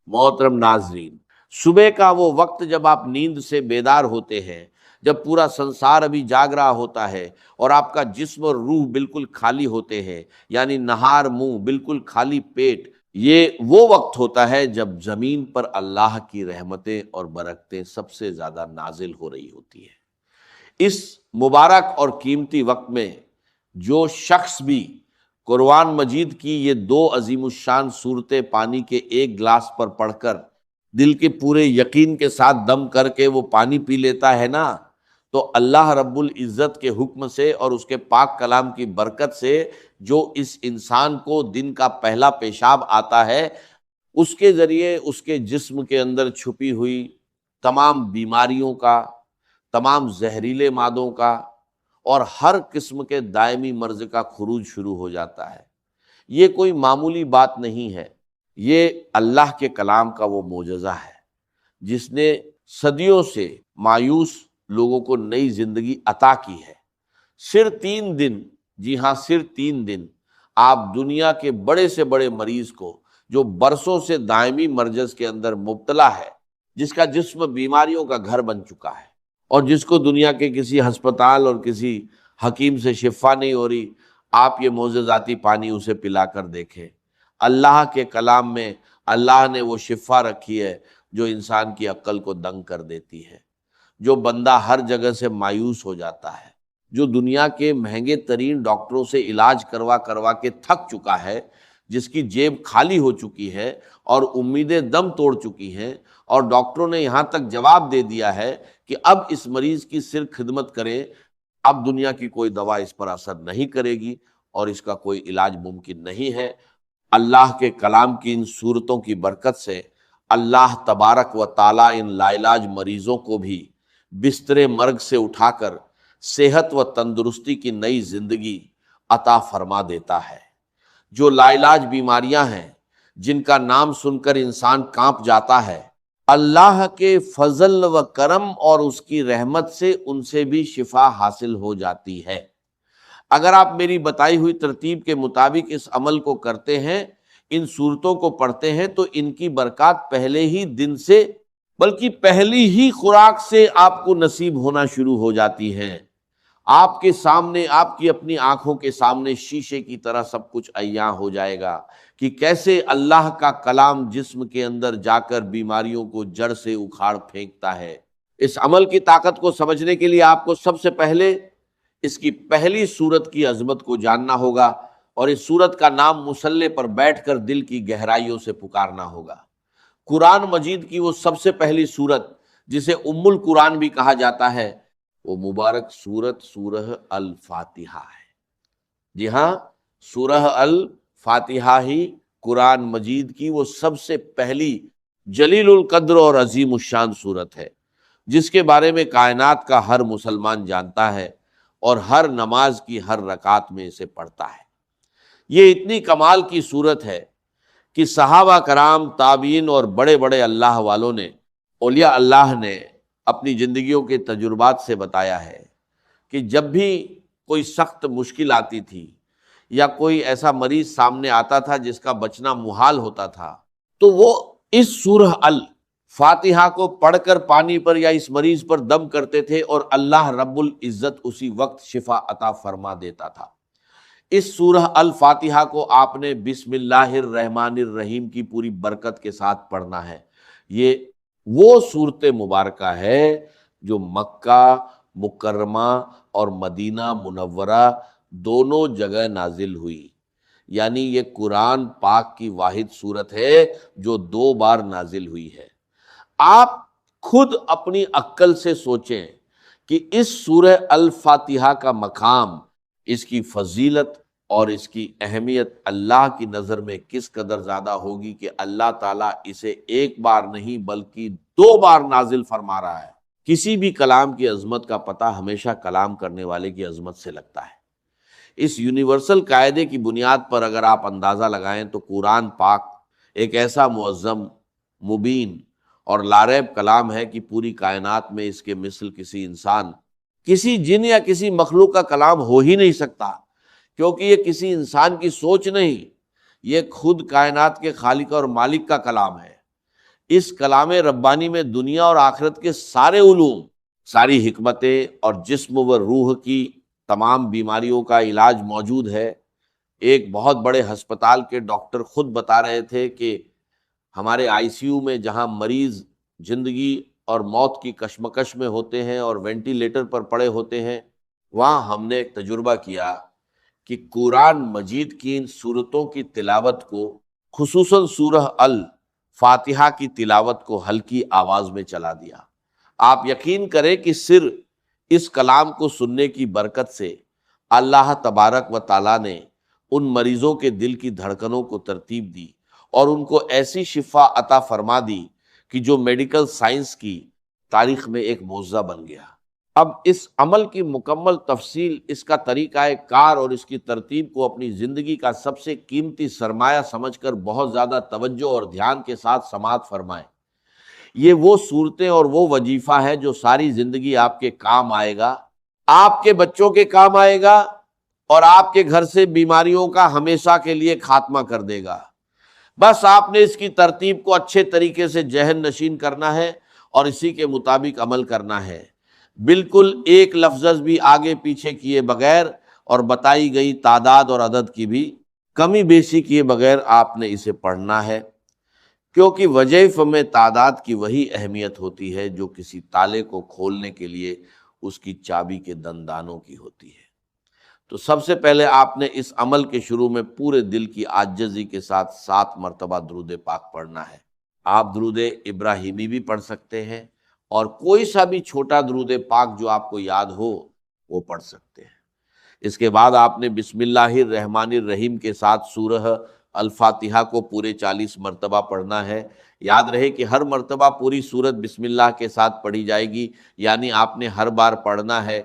محترم ناظرین، صبح کا وہ وقت جب آپ نیند سے بیدار ہوتے ہیں، جب پورا سنسار ابھی جاگ رہا ہوتا ہے اور آپ کا جسم اور روح بالکل خالی ہوتے ہیں، یعنی نہار منہ بالکل خالی پیٹ، یہ وہ وقت ہوتا ہے جب زمین پر اللہ کی رحمتیں اور برکتیں سب سے زیادہ نازل ہو رہی ہوتی ہیں۔ اس مبارک اور قیمتی وقت میں جو شخص بھی قرآن مجید کی یہ دو عظیم الشان صورتیں پانی کے ایک گلاس پر پڑھ کر دل کے پورے یقین کے ساتھ دم کر کے وہ پانی پی لیتا ہے نا، تو اللہ رب العزت کے حکم سے اور اس کے پاک کلام کی برکت سے جو اس انسان کو دن کا پہلا پیشاب آتا ہے، اس کے ذریعے اس کے جسم کے اندر چھپی ہوئی تمام بیماریوں کا، تمام زہریلے مادوں کا اور ہر قسم کے دائمی مرض کا خروج شروع ہو جاتا ہے۔ یہ کوئی معمولی بات نہیں ہے، یہ اللہ کے کلام کا وہ معجزہ ہے جس نے صدیوں سے مایوس لوگوں کو نئی زندگی عطا کی ہے۔ صرف 3 دن، جی ہاں صرف 3 دن، آپ دنیا کے بڑے سے بڑے مریض کو جو برسوں سے دائمی مرض کے اندر مبتلا ہے، جس کا جسم بیماریوں کا گھر بن چکا ہے اور جس کو دنیا کے کسی ہسپتال اور کسی حکیم سے شفا نہیں ہو رہی، آپ یہ معجزاتی پانی اسے پلا کر دیکھیں۔ اللہ کے کلام میں اللہ نے وہ شفا رکھی ہے جو انسان کی عقل کو دنگ کر دیتی ہے۔ جو بندہ ہر جگہ سے مایوس ہو جاتا ہے، جو دنیا کے مہنگے ترین ڈاکٹروں سے علاج کروا کروا کے تھک چکا ہے، جس کی جیب خالی ہو چکی ہے اور امیدیں دم توڑ چکی ہیں، اور ڈاکٹروں نے یہاں تک جواب دے دیا ہے کہ اب اس مریض کی صرف خدمت کریں، اب دنیا کی کوئی دوا اس پر اثر نہیں کرے گی اور اس کا کوئی علاج ممکن نہیں ہے، اللہ کے کلام کی ان صورتوں کی برکت سے اللہ تبارک و تعالیٰ ان لا علاج مریضوں کو بھی بستر مرگ سے اٹھا کر صحت و تندرستی کی نئی زندگی عطا فرما دیتا ہے۔ جو لا علاج بیماریاں ہیں، جن کا نام سن کر انسان کانپ جاتا ہے، اللہ کے فضل و کرم اور اس کی رحمت سے ان سے بھی شفا حاصل ہو جاتی ہے۔ اگر آپ میری بتائی ہوئی ترتیب کے مطابق اس عمل کو کرتے ہیں، ان صورتوں کو پڑھتے ہیں، تو ان کی برکات پہلے ہی دن سے، بلکہ پہلی ہی خوراک سے آپ کو نصیب ہونا شروع ہو جاتی ہیں۔ آپ کے سامنے، آپ کی اپنی آنکھوں کے سامنے شیشے کی طرح سب کچھ عیاں ہو جائے گا کہ کیسے اللہ کا کلام جسم کے اندر جا کر بیماریوں کو جڑ سے اکھاڑ پھینکتا ہے۔ اس عمل کی طاقت کو سمجھنے کے لیے آپ کو سب سے پہلے اس کی پہلی صورت کی عظمت کو جاننا ہوگا، اور اس صورت کا نام مصلے پر بیٹھ کر دل کی گہرائیوں سے پکارنا ہوگا۔ قرآن مجید کی وہ سب سے پہلی صورت جسے ام القرآن بھی کہا جاتا ہے، وہ مبارک صورت سورہ الفاتحہ ہے۔ جی ہاں، سورہ الفاتحہ ہی قرآن مجید کی وہ سب سے پہلی جلیل القدر اور عظیم الشان صورت ہے، جس کے بارے میں کائنات کا ہر مسلمان جانتا ہے اور ہر نماز کی ہر رکعت میں اسے پڑھتا ہے۔ یہ اتنی کمال کی صورت ہے کہ صحابہ کرام، تابعین اور بڑے بڑے اللہ والوں نے، اولیاء اللہ نے اپنی زندگیوں کے تجربات سے بتایا ہے کہ جب بھی کوئی سخت مشکل آتی تھی یا کوئی ایسا مریض سامنے آتا تھا جس کا بچنا محال ہوتا تھا، تو وہ اس سورہ الفاتحہ کو پڑھ کر پانی پر یا اس مریض پر دم کرتے تھے اور اللہ رب العزت اسی وقت شفا عطا فرما دیتا تھا۔ اس سورہ الفاتحہ کو آپ نے بسم اللہ الرحمن الرحیم کی پوری برکت کے ساتھ پڑھنا ہے۔ یہ وہ صورت مبارکہ ہے جو مکہ مکرمہ اور مدینہ منورہ دونوں جگہ نازل ہوئی، یعنی یہ قرآن پاک کی واحد صورت ہے جو 2 بار نازل ہوئی ہے۔ آپ خود اپنی عقل سے سوچیں کہ اس سورہ الفاتحہ کا مقام، اس کی فضیلت اور اس کی اہمیت اللہ کی نظر میں کس قدر زیادہ ہوگی کہ اللہ تعالیٰ اسے 1 بار نہیں بلکہ 2 بار نازل فرما رہا ہے۔ کسی بھی کلام کی عظمت کا پتہ ہمیشہ کلام کرنے والے کی عظمت سے لگتا ہے۔ اس یونیورسل قاعدے کی بنیاد پر اگر آپ اندازہ لگائیں تو قرآن پاک ایک ایسا معظم، مبین اور لاریب کلام ہے کہ پوری کائنات میں اس کے مثل کسی انسان، کسی جن یا کسی مخلوق کا کلام ہو ہی نہیں سکتا، کیونکہ یہ کسی انسان کی سوچ نہیں، یہ خود کائنات کے خالق اور مالک کا کلام ہے۔ اس کلام ربانی میں دنیا اور آخرت کے سارے علوم، ساری حکمتیں اور جسم و روح کی تمام بیماریوں کا علاج موجود ہے۔ ایک بہت بڑے ہسپتال کے ڈاکٹر خود بتا رہے تھے کہ ہمارے آئی سی یو میں جہاں مریض زندگی اور موت کی کشمکش میں ہوتے ہیں اور وینٹیلیٹر پر پڑے ہوتے ہیں، وہاں ہم نے ایک تجربہ کیا کہ قرآن مجید کی ان صورتوں کی تلاوت کو، خصوصاً سورہ الفاتحہ کی تلاوت کو ہلکی آواز میں چلا دیا۔ آپ یقین کریں کہ صرف اس کلام کو سننے کی برکت سے اللہ تبارک و تعالیٰ نے ان مریضوں کے دل کی دھڑکنوں کو ترتیب دی اور ان کو ایسی شفا عطا فرما دی کہ جو میڈیکل سائنس کی تاریخ میں ایک معجزہ بن گیا۔ اب اس عمل کی مکمل تفصیل، اس کا طریقہ کار اور اس کی ترتیب کو اپنی زندگی کا سب سے قیمتی سرمایہ سمجھ کر بہت زیادہ توجہ اور دھیان کے ساتھ سماعت فرمائیں۔ یہ وہ صورتیں اور وہ وظیفہ ہے جو ساری زندگی آپ کے کام آئے گا، آپ کے بچوں کے کام آئے گا اور آپ کے گھر سے بیماریوں کا ہمیشہ کے لیے خاتمہ کر دے گا۔ بس آپ نے اس کی ترتیب کو اچھے طریقے سے ذہن نشین کرنا ہے اور اسی کے مطابق عمل کرنا ہے، بالکل ایک لفظ بھی آگے پیچھے کیے بغیر اور بتائی گئی تعداد اور عدد کی بھی کمی بیشی کیے بغیر آپ نے اسے پڑھنا ہے، کیونکہ وظائف میں تعداد کی وہی اہمیت ہوتی ہے جو کسی تالے کو کھولنے کے لیے اس کی چابی کے دندانوں کی ہوتی ہے۔ تو سب سے پہلے آپ نے اس عمل کے شروع میں پورے دل کی عاجزی کے ساتھ 7 مرتبہ درود پاک پڑھنا ہے۔ آپ درود ابراہیمی بھی پڑھ سکتے ہیں اور کوئی سا بھی چھوٹا درود پاک جو آپ کو یاد ہو وہ پڑھ سکتے ہیں۔ اس کے بعد آپ نے بسم اللہ الرحمن الرحیم کے ساتھ سورہ الفاتحہ کو پورے 40 مرتبہ پڑھنا ہے۔ یاد رہے کہ ہر مرتبہ پوری سورت بسم اللہ کے ساتھ پڑھی جائے گی، یعنی آپ نے ہر بار پڑھنا ہے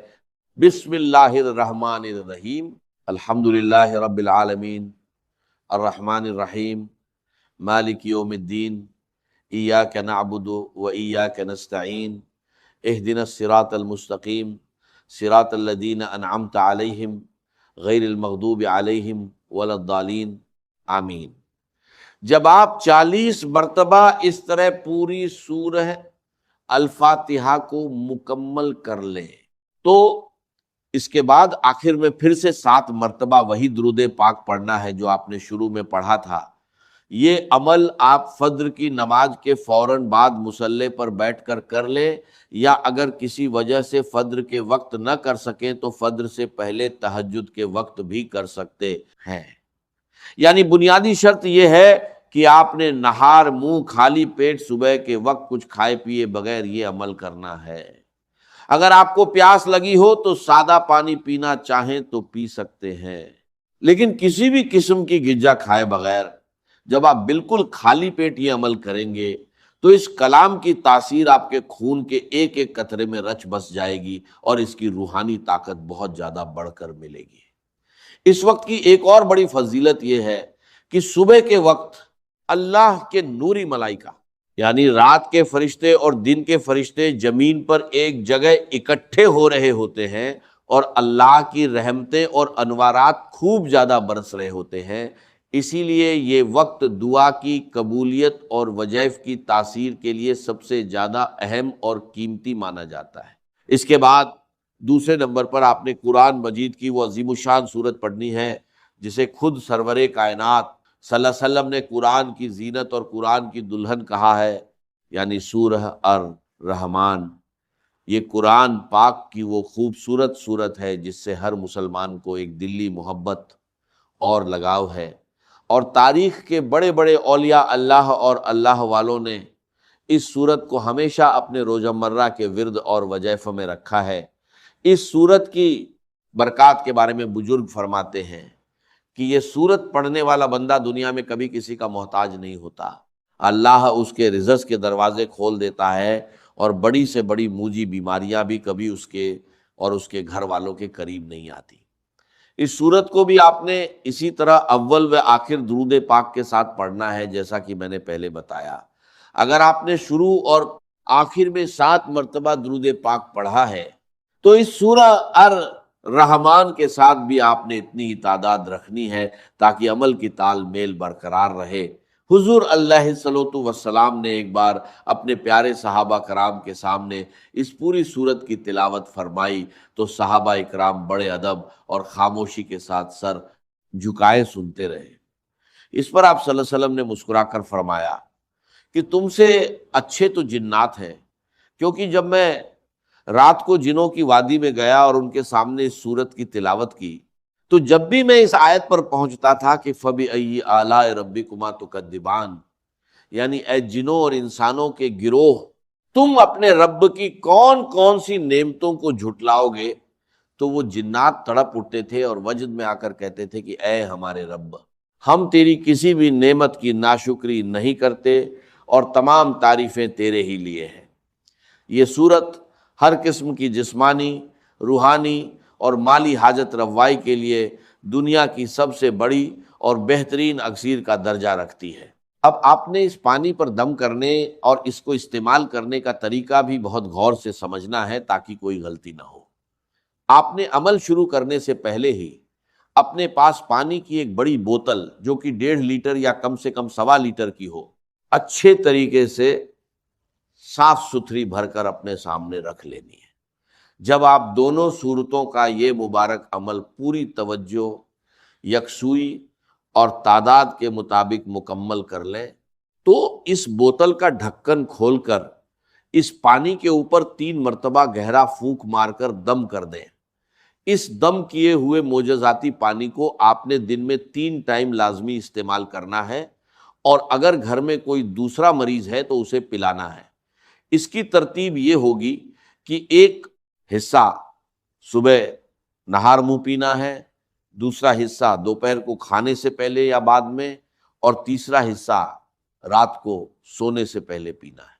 بسم اللہ الرحمن الرحیم، الحمدللہ رب العالمین، الرحمن الرحیم، مالک یوم الدین، ایاک نعبد و ایاک نستعین، اہدنا الصراط المستقیم، صراط الذین انعمت علیہم غیر المغضوب علیہم ولا الضالین، آمین۔ جب آپ 40 مرتبہ اس طرح پوری سورہ الفاتحہ کو مکمل کر لیں تو اس کے بعد آخر میں پھر سے 7 مرتبہ وہی درود پاک پڑھنا ہے جو آپ نے شروع میں پڑھا تھا۔ یہ عمل آپ فجر کی نماز کے فوراً بعد مصلی پر بیٹھ کر کر لیں، یا اگر کسی وجہ سے فجر کے وقت نہ کر سکیں تو فجر سے پہلے تہجد کے وقت بھی کر سکتے ہیں۔ یعنی بنیادی شرط یہ ہے کہ آپ نے نہار منہ خالی پیٹ صبح کے وقت کچھ کھائے پیے بغیر یہ عمل کرنا ہے۔ اگر آپ کو پیاس لگی ہو تو سادہ پانی پینا چاہیں تو پی سکتے ہیں، لیکن کسی بھی قسم کی غذا کھائے بغیر جب آپ بالکل خالی پیٹ یہ عمل کریں گے تو اس کلام کی تاثیر آپ کے خون کے ایک ایک قطرے میں رچ بس جائے گی اور اس کی روحانی طاقت بہت زیادہ بڑھ کر ملے گی۔ اس وقت کی ایک اور بڑی فضیلت یہ ہے کہ صبح کے وقت اللہ کے نوری ملائکہ، یعنی رات کے فرشتے اور دن کے فرشتے زمین پر ایک جگہ اکٹھے ہو رہے ہوتے ہیں اور اللہ کی رحمتیں اور انوارات خوب زیادہ برس رہے ہوتے ہیں۔ اسی لیے یہ وقت دعا کی قبولیت اور وظائف کی تاثیر کے لیے سب سے زیادہ اہم اور قیمتی مانا جاتا ہے۔ اس کے بعد دوسرے نمبر پر آپ نے قرآن مجید کی وہ عظیم الشان سورت پڑھنی ہے جسے خود سرور کائنات صلی اللہ علیہ وسلم نے قرآن کی زینت اور قرآن کی دلہن کہا ہے، یعنی سورہ الرحمن۔ یہ قرآن پاک کی وہ خوبصورت سورت ہے جس سے ہر مسلمان کو ایک دلی محبت اور لگاؤ ہے، اور تاریخ کے بڑے بڑے اولیاء اللہ اور اللہ والوں نے اس سورت کو ہمیشہ اپنے روزمرہ کے ورد اور وظائف میں رکھا ہے۔ اس سورت کی برکات کے بارے میں بزرگ فرماتے ہیں کہ یہ سورت پڑھنے والا بندہ دنیا میں کبھی کسی کا محتاج نہیں ہوتا، اللہ اس کے رزق کے دروازے کھول دیتا ہے اور بڑی سے بڑی موجی بیماریاں بھی کبھی اس کے اور اس کے گھر والوں کے قریب نہیں آتی۔ اس سورت کو بھی آپ نے اسی طرح اول و آخر درود پاک کے ساتھ پڑھنا ہے جیسا کہ میں نے پہلے بتایا۔ اگر آپ نے شروع اور آخر میں 7 مرتبہ درود پاک پڑھا ہے تو اس سورہ الرحمن کے ساتھ بھی آپ نے اتنی ہی تعداد رکھنی ہے تاکہ عمل کی تال میل برقرار رہے۔ حضور علیہ صلوۃ وسلام نے ایک بار اپنے پیارے صحابہ کرام کے سامنے اس پوری سورت کی تلاوت فرمائی تو صحابہ اکرام بڑے ادب اور خاموشی کے ساتھ سر جھکائے سنتے رہے۔ اس پر آپ صلی اللہ علیہ وسلم نے مسکرا کر فرمایا کہ تم سے اچھے تو جنات ہیں، کیونکہ جب میں رات کو جنوں کی وادی میں گیا اور ان کے سامنے اس سورت کی تلاوت کی تو جب بھی میں اس آیت پر پہنچتا تھا کہ فَبِأَيِّ آلَاءِ رَبِّكُمَا تُكَذِّبَانِ، یعنی اے جنوں اور انسانوں کے گروہ، تم اپنے رب کی کون کون سی نعمتوں کو جھٹلاؤ گے، تو وہ جنات تڑپ اٹھتے تھے اور وجد میں آ کر کہتے تھے کہ اے ہمارے رب، ہم تیری کسی بھی نعمت کی ناشکری نہیں کرتے اور تمام تعریفیں تیرے ہی لیے ہیں۔ یہ سورت ہر قسم کی جسمانی، روحانی اور مالی حاجت روائی کے لیے دنیا کی سب سے بڑی اور بہترین اکسیر کا درجہ رکھتی ہے۔ اب آپ نے اس پانی پر دم کرنے اور اس کو استعمال کرنے کا طریقہ بھی بہت غور سے سمجھنا ہے تاکہ کوئی غلطی نہ ہو۔ آپ نے عمل شروع کرنے سے پہلے ہی اپنے پاس پانی کی ایک بڑی بوتل جو کہ 1.5 لیٹر یا کم سے کم 1.25 لیٹر کی ہو، اچھے طریقے سے صاف ستھری بھر کر اپنے سامنے رکھ لینی ہے۔ جب آپ دونوں صورتوں کا یہ مبارک عمل پوری توجہ، یکسوئی اور تعداد کے مطابق مکمل کر لیں تو اس بوتل کا ڈھکن کھول کر اس پانی کے اوپر 3 مرتبہ گہرا پھونک مار کر دم کر دیں۔ اس دم کیے ہوئے معجزاتی پانی کو آپ نے دن میں 3 ٹائم لازمی استعمال کرنا ہے، اور اگر گھر میں کوئی دوسرا مریض ہے تو اسے پلانا ہے۔ اس کی ترتیب یہ ہوگی کہ ایک حصہ صبح نہار منہ پینا ہے، دوسرا حصہ دوپہر کو کھانے سے پہلے یا بعد میں، اور تیسرا حصہ رات کو سونے سے پہلے پینا ہے۔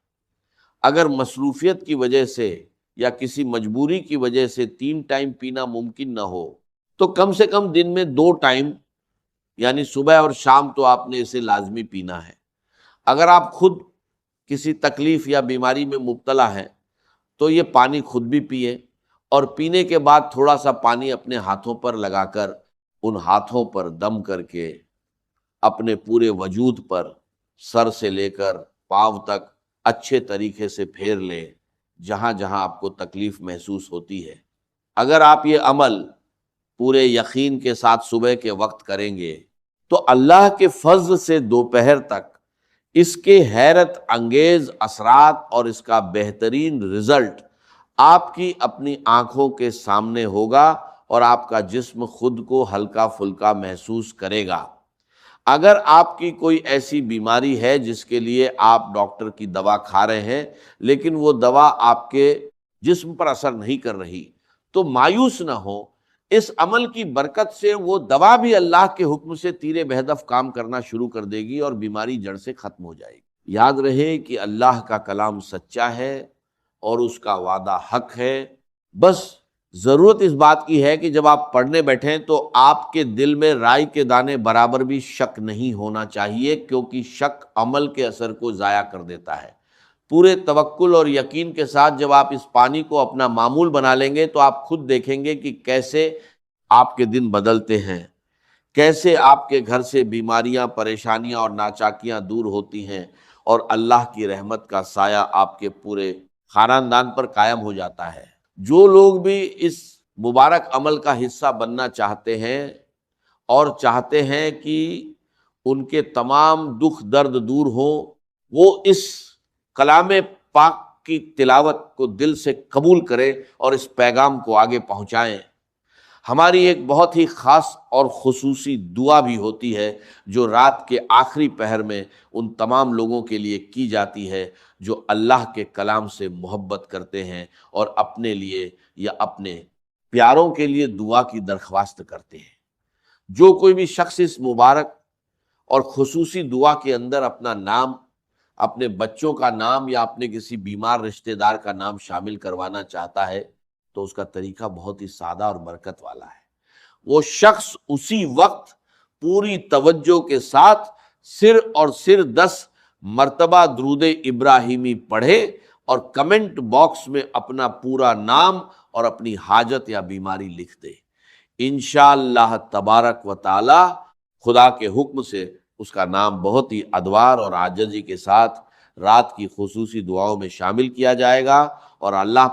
اگر مصروفیت کی وجہ سے یا کسی مجبوری کی وجہ سے 3 ٹائم پینا ممکن نہ ہو تو کم سے کم دن میں 2 ٹائم یعنی صبح اور شام تو آپ نے اسے لازمی پینا ہے۔ اگر آپ خود کسی تکلیف یا بیماری میں مبتلا ہیں تو یہ پانی خود بھی پیئے، اور پینے کے بعد تھوڑا سا پانی اپنے ہاتھوں پر لگا کر ان ہاتھوں پر دم کر کے اپنے پورے وجود پر سر سے لے کر پاؤں تک اچھے طریقے سے پھیر لیں جہاں جہاں آپ کو تکلیف محسوس ہوتی ہے۔ اگر آپ یہ عمل پورے یقین کے ساتھ صبح کے وقت کریں گے تو اللہ کے فضل سے دوپہر تک اس کے حیرت انگیز اثرات اور اس کا بہترین رزلٹ آپ کی اپنی آنکھوں کے سامنے ہوگا، اور آپ کا جسم خود کو ہلکا پھلکا محسوس کرے گا۔ اگر آپ کی کوئی ایسی بیماری ہے جس کے لیے آپ ڈاکٹر کی دوا کھا رہے ہیں لیکن وہ دوا آپ کے جسم پر اثر نہیں کر رہی تو مایوس نہ ہو، اس عمل کی برکت سے وہ دوا بھی اللہ کے حکم سے تیر بہدف کام کرنا شروع کر دے گی اور بیماری جڑ سے ختم ہو جائے گی۔ یاد رہے کہ اللہ کا کلام سچا ہے اور اس کا وعدہ حق ہے۔ بس ضرورت اس بات کی ہے کہ جب آپ پڑھنے بیٹھیں تو آپ کے دل میں رائی کے دانے برابر بھی شک نہیں ہونا چاہیے، کیونکہ شک عمل کے اثر کو ضائع کر دیتا ہے۔ پورے توکل اور یقین کے ساتھ جب آپ اس پانی کو اپنا معمول بنا لیں گے تو آپ خود دیکھیں گے کہ کیسے آپ کے دن بدلتے ہیں، کیسے آپ کے گھر سے بیماریاں، پریشانیاں اور ناچاکیاں دور ہوتی ہیں، اور اللہ کی رحمت کا سایہ آپ کے پورے خاندان پر قائم ہو جاتا ہے۔ جو لوگ بھی اس مبارک عمل کا حصہ بننا چاہتے ہیں اور چاہتے ہیں کہ ان کے تمام دکھ درد دور ہوں، وہ اس کلام پاک کی تلاوت کو دل سے قبول کریں اور اس پیغام کو آگے پہنچائیں۔ ہماری ایک بہت ہی خاص اور خصوصی دعا بھی ہوتی ہے جو رات کے آخری پہر میں ان تمام لوگوں کے لیے کی جاتی ہے جو اللہ کے کلام سے محبت کرتے ہیں اور اپنے لیے یا اپنے پیاروں کے لیے دعا کی درخواست کرتے ہیں۔ جو کوئی بھی شخص اس مبارک اور خصوصی دعا کے اندر اپنا نام، اپنے بچوں کا نام یا اپنے کسی بیمار رشتہ دار کا نام شامل کروانا چاہتا ہے تو اس کا طریقہ بہت ہی سادہ اور برکت والا ہے۔ وہ شخص اسی وقت پوری توجہ کے ساتھ صرف 10 مرتبہ درود ابراہیمی پڑھے اور کمنٹ باکس میں اپنا پورا نام اور اپنی حاجت یا بیماری لکھ دے۔ انشاءاللہ تبارک و تعالی خدا کے حکم سے اس کا نام بہت ہی ادوار اور عاجزی کے ساتھ رات کی خصوصی دعاؤں میں شامل کیا جائے گا، اور اللہ